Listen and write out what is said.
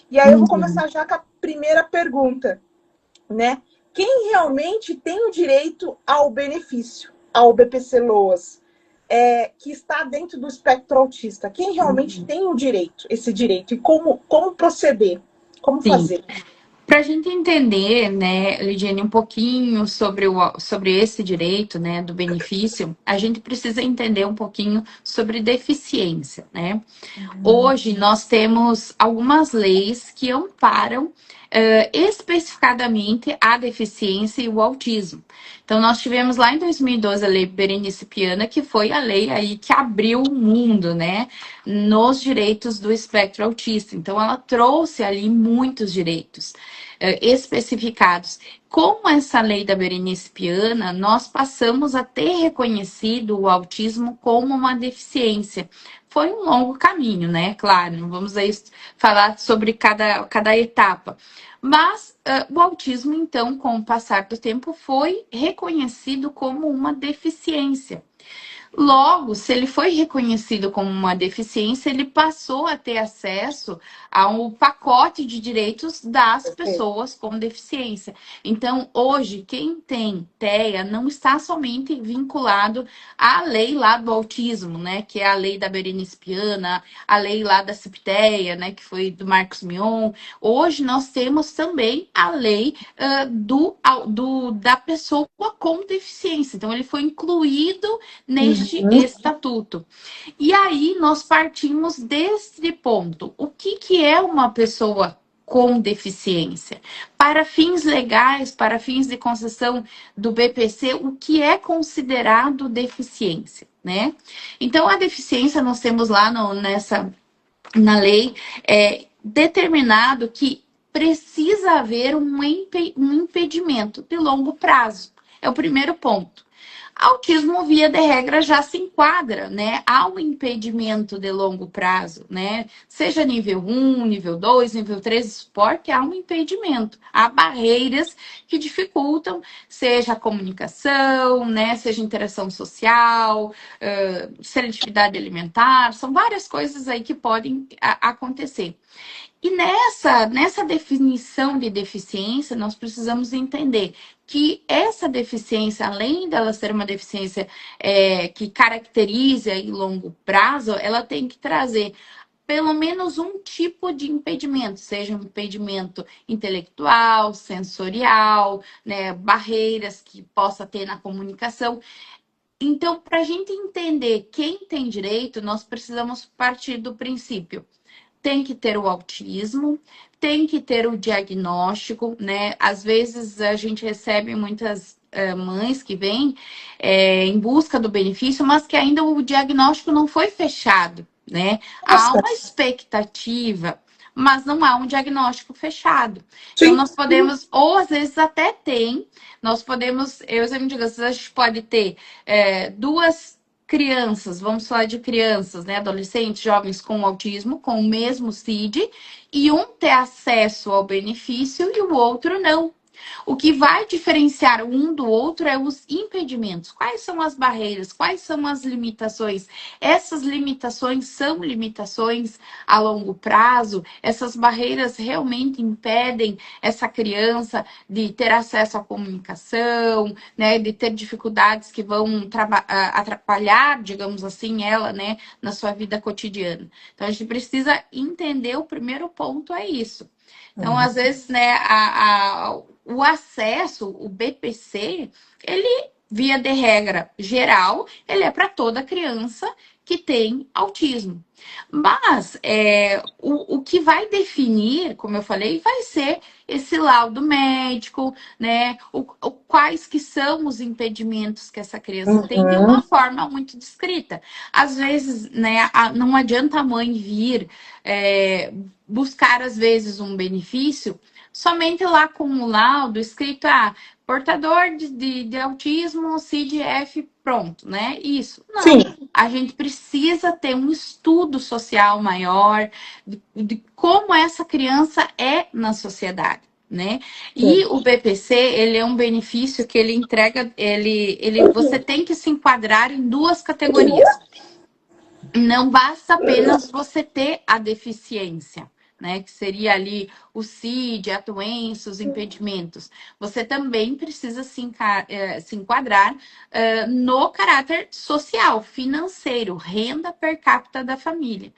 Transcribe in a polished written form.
E aí eu vou começar já com a primeira pergunta, né? Quem realmente tem o direito ao benefício, ao BPC-LOAS, que está dentro do espectro autista? Quem realmente tem o direito, esse direito? E como proceder? Como Sim. fazer? Para a gente entender, né, Lidiane, um pouquinho sobre esse direito, né, do benefício, a gente precisa entender um pouquinho sobre deficiência, né? Hoje nós temos algumas leis que amparam especificadamente a deficiência e o autismo. Então, nós tivemos lá em 2012 a Lei Berenice Piana, que foi a lei aí que abriu o mundo, né, nos direitos do espectro autista. Então, ela trouxe ali muitos direitos especificados. Com essa lei da Berenice Piana, nós passamos a ter reconhecido o autismo como uma deficiência. Foi um longo caminho, né? Claro, não vamos aí falar sobre cada etapa. Mas o autismo, então, com o passar do tempo, foi reconhecido como uma deficiência. Logo, se ele foi reconhecido como uma deficiência, ele passou a ter acesso ao pacote de direitos das pessoas com deficiência. Então, hoje, quem tem TEA não está somente vinculado à lei lá do autismo, né? Que é a lei da Berenice Piana, a lei lá da CIPTEA, né? Que foi do Marcos Mion. Hoje, nós temos também a lei da pessoa com deficiência. Então, ele foi incluído neste estatuto. E aí nós partimos desse ponto. O que é uma pessoa com deficiência? Para fins legais, para fins de concessão do BPC, o que é considerado deficiência, né? Então, a deficiência nós temos lá na lei determinado que precisa haver um impedimento de longo prazo. É o primeiro ponto. Autismo, via de regra, já se enquadra, né? Há um impedimento de longo prazo, né? Seja nível 1, nível 2, nível 3 de suporte, há um impedimento. Há barreiras que dificultam, seja a comunicação, né? Seja interação social, seletividade alimentar, são várias coisas aí que podem acontecer. E nessa definição de deficiência, nós precisamos entender que essa deficiência, além dela ser uma deficiência que caracteriza em longo prazo, ela tem que trazer pelo menos um tipo de impedimento, seja um impedimento intelectual, sensorial, né, barreiras que possa ter na comunicação. Então, para a gente entender quem tem direito, nós precisamos partir do princípio: tem que ter o autismo, tem que ter o diagnóstico, né? Às vezes a gente recebe muitas mães que vêm em busca do benefício, mas que ainda o diagnóstico não foi fechado, né? Há Nossa, uma expectativa, mas não há um diagnóstico fechado. Então, sim. nós podemos, ou às vezes até tem, nós podemos, eu sempre digo, a gente pode ter duas crianças, vamos falar de crianças, né, adolescentes, jovens com autismo, com o mesmo CID, e um ter acesso ao benefício e o outro não. O que vai diferenciar um do outro é os impedimentos. Quais são as barreiras? Quais são as limitações? Essas limitações são limitações a longo prazo? Essas barreiras realmente impedem essa criança de ter acesso à comunicação, né? De ter dificuldades que vão atrapalhar, digamos assim, ela, né? Na sua vida cotidiana. Então, a gente precisa entender, o primeiro ponto é isso. Então, às vezes, né, o acesso, o BPC, ele, via de regra geral, ele é para toda criança que tem autismo. Mas o que vai definir, como eu falei, vai ser esse laudo médico, né? Quais que são os impedimentos que essa criança tem de uma forma muito descrita. Às vezes, né, não adianta a mãe vir buscar, às vezes, um benefício somente lá com o laudo escrito, portador de autismo, CID-F, pronto, né? Isso. Não. Sim. A gente precisa ter um estudo social maior de como essa criança é na sociedade, né? E o BPC, ele é um benefício que ele entrega, você tem que se enquadrar em duas categorias. Não basta apenas você ter a deficiência, né? Que seria ali o CID, a doença, os impedimentos. Você também precisa se enquadrar no caráter social, financeiro, renda per capita da família.